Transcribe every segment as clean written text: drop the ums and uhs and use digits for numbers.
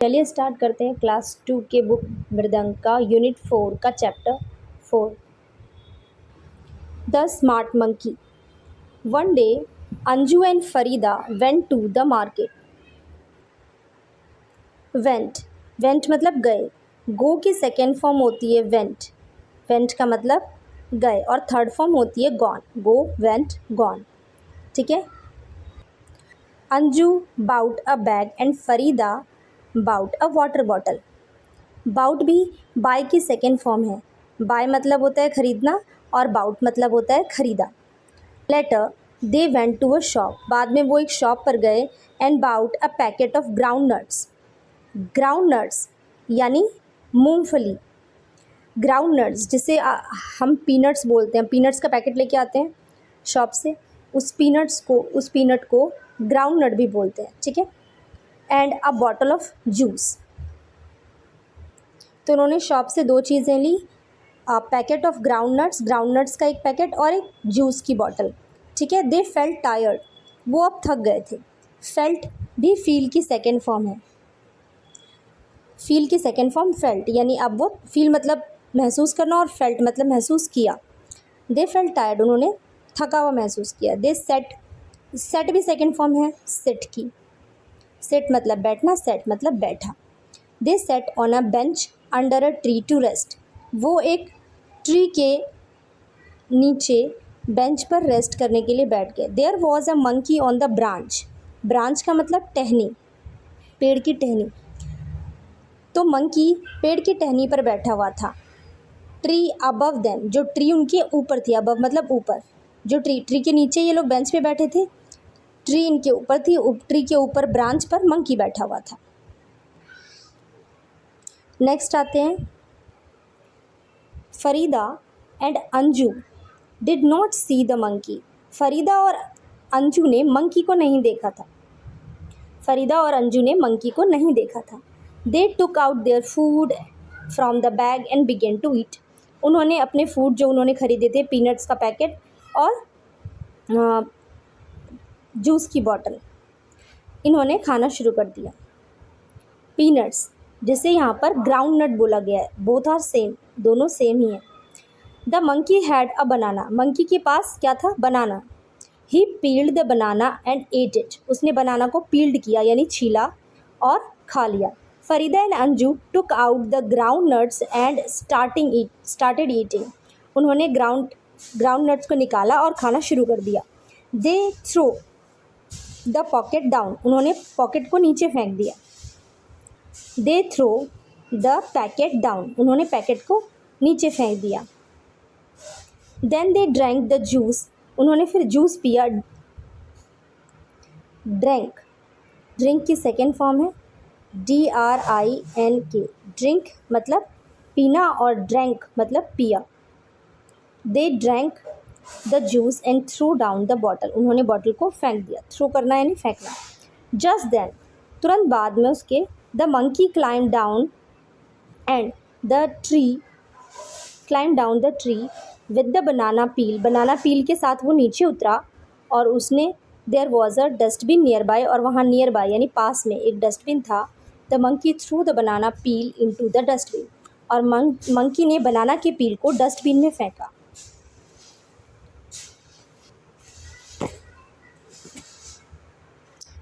चलिए स्टार्ट करते हैं क्लास 2 के बुक मृदंग का यूनिट 4 का chapter 4 the smart monkey. One day Anju and Farida went to the market. Went मतलब गए। गो की सेकेंड फॉर्म होती है वेंट। वेंट का मतलब गए और थर्ड फॉर्म होती है गॉन। गो, वेंट, गॉन। ठीक है। Anju bought a bag and Farida bought a water bottle. Bought भी बाय की सेकेंड फॉर्म है। बाय मतलब होता है खरीदना और बाउट मतलब होता है खरीदा। Later they went to a shop. बाद में वो एक शॉप पर गए and bought a packet of ground nuts. Ground nuts यानी मूंगफली। ग्राउंड नट्स जिसे हम पीनट्स बोलते हैं। पीनट्स का पैकेट लेके आते हैं शॉप से, उस पीनट को ग्राउंड नट भी बोलते हैं। ठीक है। And a bottle of juice. तो उन्होंने शॉप से दो चीज़ें ली, पैकेट ऑफ ग्राउंड नट्स का एक पैकेट और एक जूस की बॉटल। ठीक है। दे फेल्ट टायर्ड, वो अब थक गए थे। फेल्ट भी फील की सेकेंड फॉर्म है। फील की सेकेंड फॉर्म फेल्ट, यानी अब वो फील मतलब महसूस करना और फेल्ट मतलब महसूस किया। दे फेल्ट टायर्ड, उन्होंने थका हुआ महसूस किया। दे सेट, सेट भी सेकेंड फॉर्म है सिट की। सिट मतलब बैठना, सेट मतलब बैठा। They sat on a bench under a tree to rest. वो एक ट्री के नीचे बेंच पर रेस्ट करने के लिए बैठ गए। There was a monkey on the branch. Branch का मतलब टहनी, पेड़ की टहनी। तो मंकी पेड़ की टहनी पर बैठा हुआ था। ट्री अबव देम, जो ट्री उनके ऊपर थी। अबव मतलब ऊपर। जो ट्री के नीचे ये लोग बेंच पे बैठे थे, ट्री इनके ऊपर थी। ट्री के ऊपर ब्रांच पर मंकी बैठा हुआ था। नेक्स्ट आते हैं, Farida and Anju did not see the monkey. Farida और अंजू ने मंकी को नहीं देखा था। फरीदा और अंजू ने मंकी को नहीं देखा था। They took out their food from the bag and began to eat. उन्होंने अपने फूड जो उन्होंने खरीदे थे, पीनट्स का पैकेट और जूस की बॉटल, इन्होंने खाना शुरू कर दिया। पीनट्स जिसे यहाँ पर ग्राउंड नट बोला गया है, बोथ आर सेम, दोनों सेम ही है। The monkey had a banana. Monkey के पास क्या था? Banana. He peeled the banana and ate it. उसने बनाना को पील्ड किया यानी छीला और खा लिया। Farida and Anju took out the ground nuts and started eating. उन्होंने ग्राउंड नट्स को निकाला और खाना शुरू कर दिया। They throw the pocket down. उन्होंने पॉकेट को नीचे फेंक दिया। They throw the packet down. उन्होंने पैकेट को नीचे फेंक दिया। Then they drank the juice. उन्होंने फिर जूस पिया। ड्रैंक, ड्रिंक की सेकेंड फॉर्म है DRINK। ड्रिंक मतलब पीना और ड्रैंक मतलब पिया। दे drank the juice and through down the bottle. उन्होंने बॉटल को फेंक दिया। थ्रो करना यानी फेंकना। जस्ट देन, तुरंत बाद में उसके, the monkey climb down and the tree climb down the tree with the banana peel. Banana peel के साथ वो नीचे उतरा और उसने, there was a dustbin near by, और वहाँ नियर बाय यानी पास में एक डस्टबिन था। The monkey through the banana peel into the dustbin. और मंकी ने बनाना के पील को डस्टबिन में फेंका।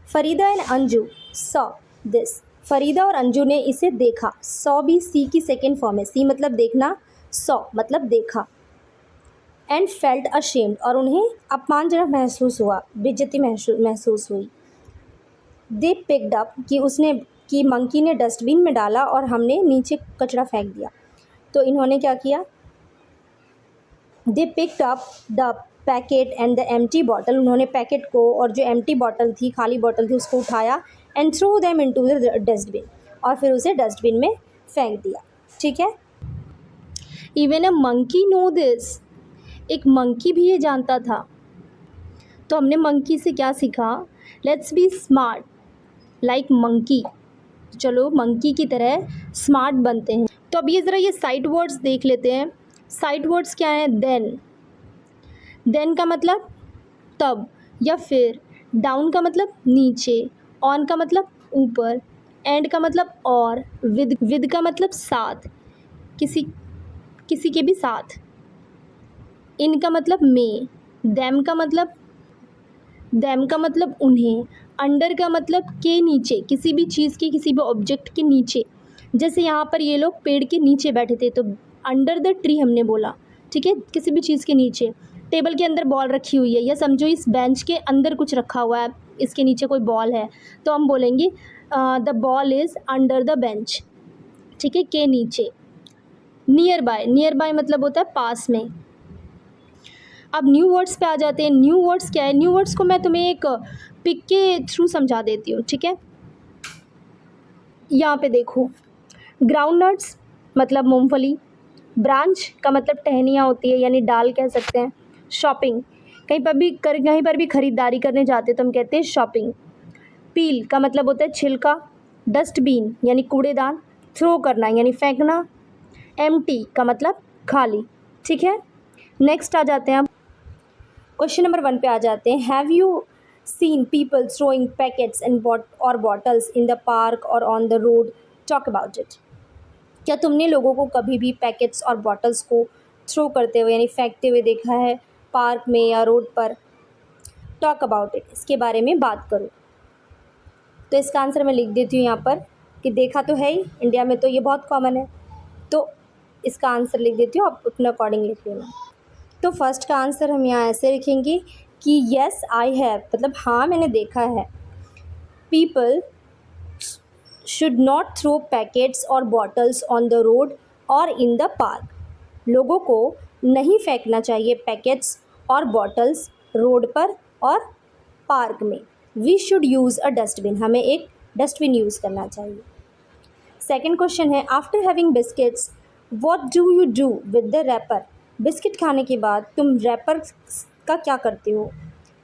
Farida and Anju saw this. Farida और अंजू ने इसे देखा। सॉ भी सी की सेकेंड फॉर्म है। सी मतलब देखना, सॉ मतलब देखा। एंड फेल्ट अशेम्ड, और उन्हें अपमानजनक महसूस हुआ, बेइज्जती महसूस हुई। दे पिक्ड अप, कि मंकी ने डस्टबिन में डाला और हमने नीचे कचरा फेंक दिया। तो इन्होंने क्या किया? They picked up the packet and the empty bottle. उन्होंने पैकेट को और जो एम्प्टी बॉटल थी, खाली बॉटल थी, उसको उठाया। And threw them into the dustbin, और फिर उसे डस्टबिन में फेंक दिया। ठीक है। Even a monkey know this. एक मंकी भी ये जानता था। तो हमने मंकी से क्या सीखा? Let's be smart like monkey. चलो मंकी की तरह स्मार्ट बनते हैं। तो अब ये ज़रा ये साइड वर्ड्स देख लेते हैं। साइड वर्ड्स क्या हैं? देन, देन का मतलब तब या फिर। डाउन का मतलब नीचे। ऑन का मतलब ऊपर। एंड का मतलब और, विद का मतलब साथ, किसी किसी के भी साथ, इन का मतलब में, देम का मतलब उन्हें, अंडर का मतलब के नीचे, किसी भी चीज़ के, किसी भी ऑब्जेक्ट के नीचे। जैसे यहाँ पर ये लोग पेड़ के नीचे बैठे थे तो अंडर द ट्री हमने बोला, ठीक है, किसी भी चीज़ के नीचे। टेबल के अंदर बॉल रखी हुई है, या समझो इस बेंच के अंदर कुछ रखा हुआ है, इसके नीचे कोई बॉल है, तो हम बोलेंगे the ball is under the bench, ठीक है, के नीचे। नियर बाय मतलब होता है पास में। अब न्यू वर्ड्स पे आ जाते हैं। न्यू वर्ड्स क्या है? न्यू वर्ड्स को मैं तुम्हें एक पिक के थ्रू समझा देती हूँ, ठीक है। यहाँ पे देखो, ग्राउंड नट्स मतलब मूंगफली, ब्रांच का मतलब टहनियाँ होती है यानी डाल कह सकते हैं। शॉपिंग, कहीं पर भी खरीदारी करने जाते तो हम कहते हैं शॉपिंग। पील का मतलब होता है छिलका। डस्टबिन यानी कूड़ेदान। थ्रो करना यानी फेंकना। एम्प्टी का मतलब खाली, ठीक है। नेक्स्ट आ जाते हैं, क्वेश्चन नंबर 1 पे आ जाते हैं। Have you seen people throwing packets and और बॉटल्स इन द पार्क और on the road? Talk about it. क्या तुमने लोगों को कभी भी पैकेट्स और बॉटल्स को थ्रो करते हुए यानी फेंकते हुए देखा है पार्क में या रोड पर? टॉक अबाउट इट, इसके बारे में बात करो। तो इसका आंसर मैं लिख देती हूँ यहाँ पर कि देखा तो है ही, इंडिया में तो ये बहुत कॉमन है, तो इसका आंसर लिख देती हूँ, आप अपने अकॉर्डिंग लिख लेना। तो फर्स्ट का आंसर हम यहाँ ऐसे लिखेंगे कि येस आई हैव, मतलब हाँ मैंने देखा है। People should not throw packets और बॉटल्स ऑन द रोड और इन द पार्क। लोगों को नहीं फेंकना चाहिए पैकेट्स और बॉटल्स रोड पर और पार्क में। We should use a dustbin, हमें एक डस्टबिन यूज़ करना चाहिए। सेकेंड क्वेश्चन है, after having biscuits what do you do with the wrapper? Biscuit खाने के बाद तुम रैपर का क्या करते हो?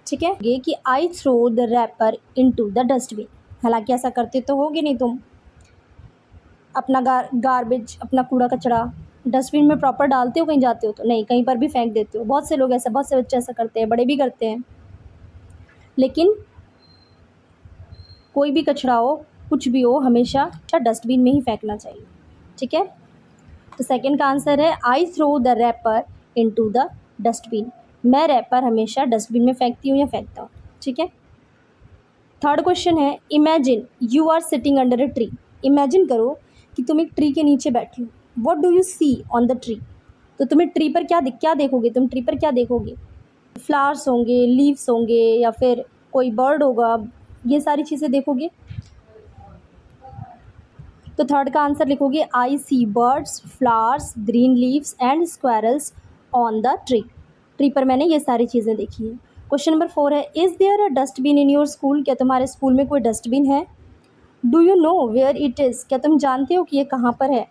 ठीक है, ये कि I throw the wrapper into the dustbin. हालांकि ऐसा करते तो होगे नहीं तुम, अपना गार्बेज, अपना कूड़ा कचरा डस्टबिन में प्रॉपर डालते हो? कहीं जाते हो तो नहीं, कहीं पर भी फेंक देते हो। बहुत से लोग ऐसा, बहुत से बच्चे ऐसा करते हैं, बड़े भी करते हैं। लेकिन कोई भी कचरा हो, कुछ भी हो, हमेशा डस्टबिन में ही फेंकना चाहिए, ठीक है। तो सेकंड का आंसर है I throw the wrapper into the dustbin. मैं रैपर हमेशा डस्टबिन में फेंकती हूँ या फेंकता हूँ, ठीक है। थर्ड क्वेश्चन है, imagine you are sitting under a tree. Imagine करो कि तुम एक ट्री के नीचे बैठे हो। What do you see on the tree? तो तुम्हें ट्री पर क्या देखोगे? तुम ट्री पर क्या देखोगे? फ्लावर्स होंगे, लीव्स होंगे, या फिर कोई बर्ड होगा, ये सारी चीज़ें देखोगे। तो थर्ड का आंसर लिखोगे I see birds, flowers, green leaves and squirrels on the tree. Tree पर मैंने ये सारी चीज़ें देखी हैं। क्वेश्चन नंबर 4 है, is there a dustbin in your school? क्या तुम्हारे स्कूल में कोई डस्टबिन है? Do you know where it is? क्या तुम जानते हो कि ये कहाँ पर है?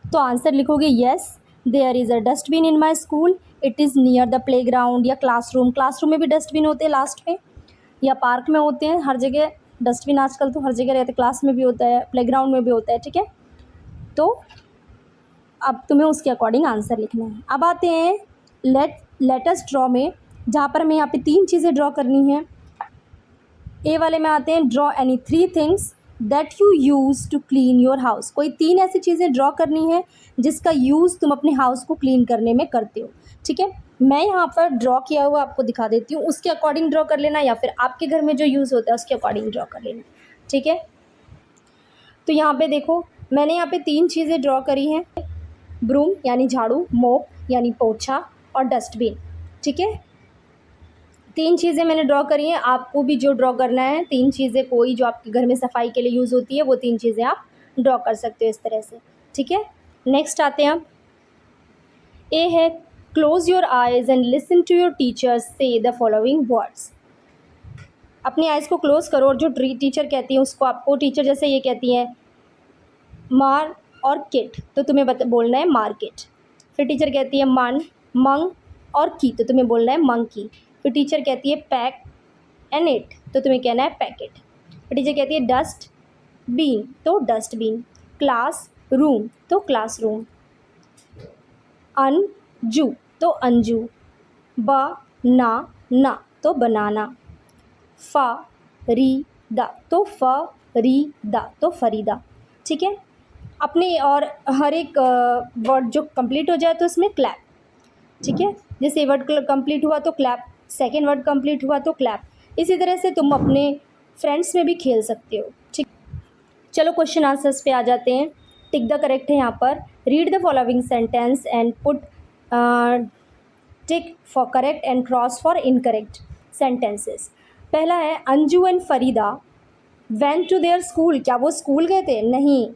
तो आंसर लिखोगे yes there is a dustbin in my school, it is near the playground या क्लासरूम। क्लासरूम में भी डस्टबिन होते हैं लास्ट में, या पार्क में होते हैं। हर जगह डस्टबिन आजकल तो हर जगह रहते हैं, क्लास में भी होता है, प्लेग्राउंड में भी होता है, ठीक है। तो अब तुम्हें उसके अकॉर्डिंग आंसर लिखना है। अब आते हैं लेटस ड्रॉ में, जहाँ पर हमें यहाँ पे 3 चीज़ें ड्रॉ करनी है। ए वाले में आते हैं, draw any 3 things that you use to clean your house. कोई 3 ऐसी चीज़ें ड्रॉ करनी है जिसका यूज़ तुम अपने हाउस को क्लीन करने में करते हो, ठीक है। मैं यहाँ पर ड्रॉ किया हुआ आपको दिखा देती हूँ, उसके अकॉर्डिंग ड्रॉ कर लेना, या फिर आपके घर में जो यूज़ होता है उसके अकॉर्डिंग ड्रॉ कर लेना, ठीक है। तो यहाँ पे देखो, मैंने यहाँ पे 3 चीज़ें ड्रॉ करी हैं, ब्रूम यानी झाड़ू, मोप यानी पोछा, और डस्टबिन, ठीक है। 3 चीज़ें मैंने ड्रॉ करी हैं, आपको भी जो ड्रॉ करना है 3 चीज़ें कोई जो आपके घर में सफाई के लिए यूज़ होती है, वो 3 चीज़ें आप ड्रॉ कर सकते हो इस तरह से, ठीक है। नेक्स्ट आते हैं, अब ए है, close your eyes and listen to your teacher say the following words. अपनी आइज़ को क्लोज करो और जो टीचर कहती है उसको, आपको टीचर जैसे ये कहती है मार और किट, तो तुम्हें बोलना है मार्केट। फिर टीचर कहती है मन, मंग और की, तो तुम्हें बोलना है मंकी। फिर टीचर कहती है पैक एंड इट, तो तुम्हें कहना है पैकेट। फिर टीचर कहती है डस्ट बीन, तो डस्टबिन। क्लास रूम, तो क्लासरूम। अनजू, तो अंजू। ना, तो बनाना। फरीदा, तो फरीदा, तो फरीदा, ठीक है। अपने और हर एक वर्ड जो कंप्लीट हो जाए तो उसमें क्लैप, ठीक है। जैसे वर्ड कंप्लीट हुआ तो क्लैप, सेकेंड वर्ड कंप्लीट हुआ तो क्लैप। इसी तरह से तुम अपने फ्रेंड्स में भी खेल सकते हो, ठीक। चलो क्वेश्चन आंसर्स पे आ जाते हैं। टिक द करेक्ट है यहाँ पर। Read the following sentence and put tick for correct and cross for incorrect sentences. पहला है Anju and Farida went to there school. क्या वो स्कूल गए थे? नहीं,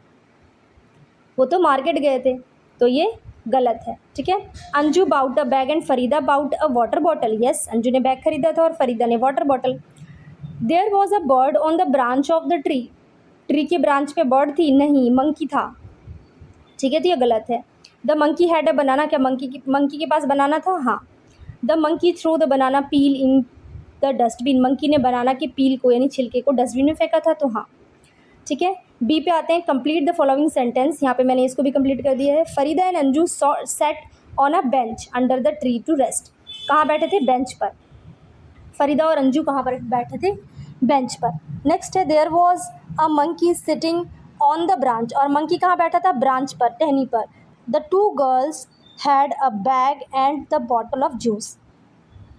वो तो मार्केट गए थे, तो ये गलत है, ठीक है। Anju bought a bag and Farida bought a water bottle. Yes, Anju ने बैग खरीदा था और फरीदा ने water bottle. There was a bird on the branch of the tree. Tree के ब्रांच पे बर्ड थी? नहीं, मंकी था, ठीक है, तो ये गलत है। The monkey had a banana. क्या मंकी के पास बनाना था? हाँ। The monkey throw the banana peel in the dustbin. Monkey ने बनाना के पील को यानी छिलके को डस्टबिन में फेंका था, तो हाँ, ठीक है। बी पे आते हैं। Complete the following sentence. यहाँ पे मैंने इसको भी कंप्लीट कर दिया है। Farida and Anju sat on a bench under the tree to rest. कहाँ बैठे थे? बेंच पर। फरीदा और अंजू कहाँ पर बैठे थे? बेंच पर। नेक्स्ट है there was a monkey sitting on the branch. और मंकी कहाँ बैठा था? ब्रांच पर, टहनी पर। The two girls had a bag and the bottle of juice.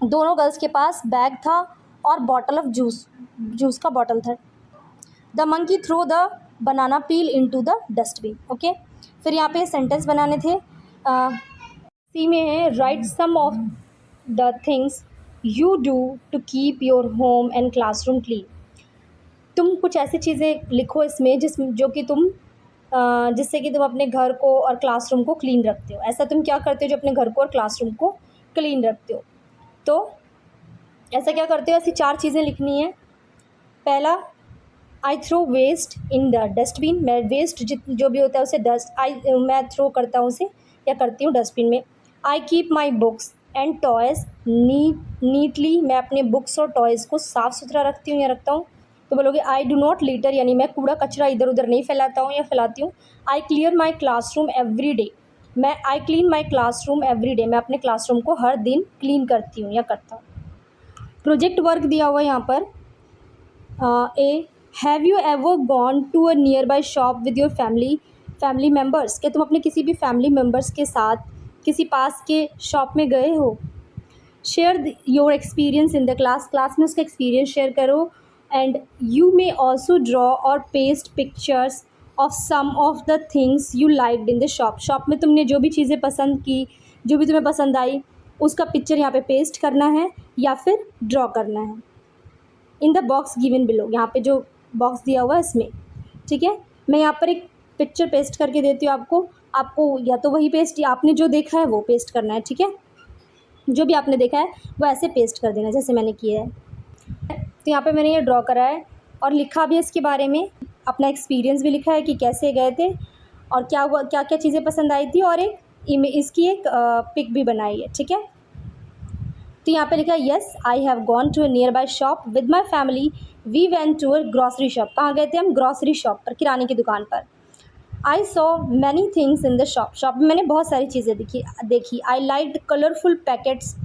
दोनों गर्ल्स के पास बैग था और बॉटल ऑफ जूस का बॉटल था। The monkey throw the banana peel into the dustbin. Okay, फिर यहाँ पे सेंटेंस बनाने थे। सी में है write some of the things you do to keep your home and classroom clean. तुम कुछ ऐसी चीज़ें लिखो इसमें जो कि तुम जिससे कि तुम अपने घर को और क्लासरूम को क्लीन रखते हो। ऐसा तुम क्या करते हो जो अपने घर को और क्लासरूम को क्लीन रखते हो? तो ऐसा क्या करते हो? ऐसी 4 चीज़ें लिखनी है। पहला, I throw waste in the dustbin. मैं वेस्ट जो भी होता है उसे मैं थ्रो करता हूँ उसे या करती हूँ डस्टबिन में। I keep my books and toys neatly. मैं अपने बुक्स और टॉयज़ को साफ़ सुथरा रखती हूँ या रखता हूँ। तो बोलोगे आई डू नॉट लिटर, यानी मैं कूड़ा कचरा इधर उधर नहीं फैलाता हूँ या फैलाती हूँ। I clear my classroom every day. I clean my classroom every day. मैं अपने क्लासरूम को हर दिन क्लीन करती हूँ या करता हूँ। प्रोजेक्ट वर्क दिया हुआ है यहाँ पर। A have you ever gone to a near by shop with your family members. क्या तुम अपने किसी भी फैमिली मेम्बर्स के साथ किसी पास के शॉप में गए हो? Share your experience in the class में उसका एक्सपीरियंस शेयर करो। And you may also draw or paste pictures of some of the things you liked in the shop में तुमने जो भी चीज़ें पसंद की, जो भी तुम्हें पसंद आई, उसका पिक्चर यहाँ पे पेस्ट करना है या फिर ड्रॉ करना है in the box given below. यहाँ पे जो बॉक्स दिया हुआ है इसमें, ठीक है। मैं यहाँ पर एक पिक्चर पेस्ट करके देती हूँ आपको या तो वही पेस्ट या आपने जो देखा है वो पेस्ट करना है, ठीक है। जो भी आपने देखा है वो ऐसे पेस्ट कर देना जैसे मैंने किया है। तो यहाँ पे मैंने ये ड्रॉ करा है और लिखा भी है इसके बारे में, अपना एक्सपीरियंस भी लिखा है कि कैसे गए थे और क्या हुआ, क्या क्या चीज़ें पसंद आई थी, और इसकी एक पिक भी बनाई है, ठीक है। तो यहाँ पे लिखा है yes I have gone to a nearby shop with my family. We went to a grocery shop. कहाँ गए थे हम? ग्रॉसरी शॉप पर, किराने की दुकान पर। I saw many things in the shop में मैंने बहुत सारी चीज़ें देखी। I liked colourful packets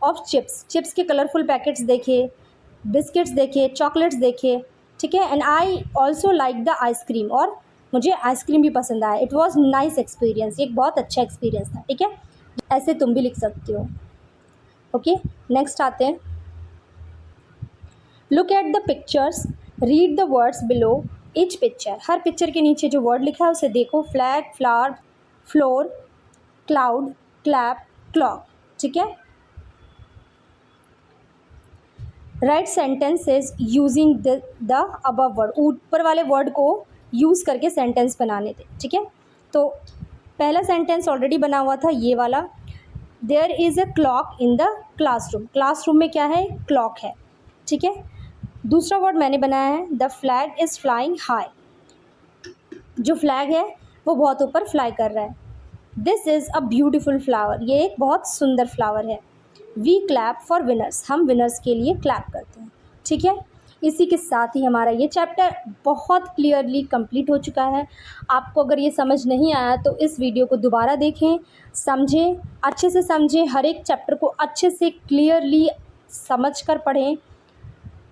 of chips के कलरफुल पैकेट्स देखे, बिस्किट्स देखे, चॉकलेट्स देखे, ठीक है। And I also like the ice cream, और मुझे आइसक्रीम भी पसंद आया। इट वॉज नाइस एक्सपीरियंस, एक बहुत अच्छा एक्सपीरियंस था, ठीक है। ऐसे तुम भी लिख सकते हो। ओके, नेक्स्ट आते हैं। Look at the pictures, read the words below each picture. Her picture के नीचे जो वर्ड लिखा है उसे देखो। Flag, flower, floor, cloud, clap, clock, ठीक है। Right sentences using the above word. ऊपर वाले वर्ड को यूज़ करके सेंटेंस बनाने थे, ठीक है। तो पहला सेंटेंस ऑलरेडी बना हुआ था, ये वाला। There is a clock in the classroom. Classroom में क्या है? क्लॉक है, ठीक है। दूसरा वर्ड मैंने बनाया है, the flag is flying high. जो फ्लैग है वो बहुत ऊपर फ्लाई कर रहा है। This is a beautiful flower. ये एक बहुत सुंदर फ्लावर है। We clap for winners. हम विनर्स के लिए क्लैप करते हैं, ठीक है। इसी के साथ ही हमारा ये चैप्टर बहुत क्लियरली कंप्लीट हो चुका है। आपको अगर ये समझ नहीं आया तो इस वीडियो को दोबारा देखें, समझें, अच्छे से समझें, हर एक चैप्टर को अच्छे से क्लियरली समझ कर पढ़ें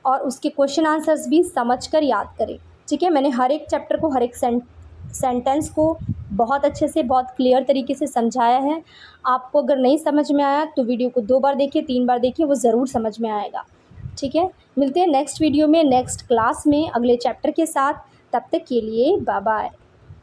और उसके क्वेश्चन आंसर्स भी समझ कर याद करें, ठीक है, मैंने हर एक चैप्टर को, हर एक सेंटेंस को बहुत अच्छे से, बहुत क्लियर तरीके से समझाया है। आपको अगर नहीं समझ में आया तो वीडियो को 2 बार देखिए, 3 बार देखिए, वो ज़रूर समझ में आएगा। ठीक है, मिलते हैं नेक्स्ट वीडियो में, नेक्स्ट क्लास में, अगले चैप्टर के साथ। तब तक के लिए बाय बाय।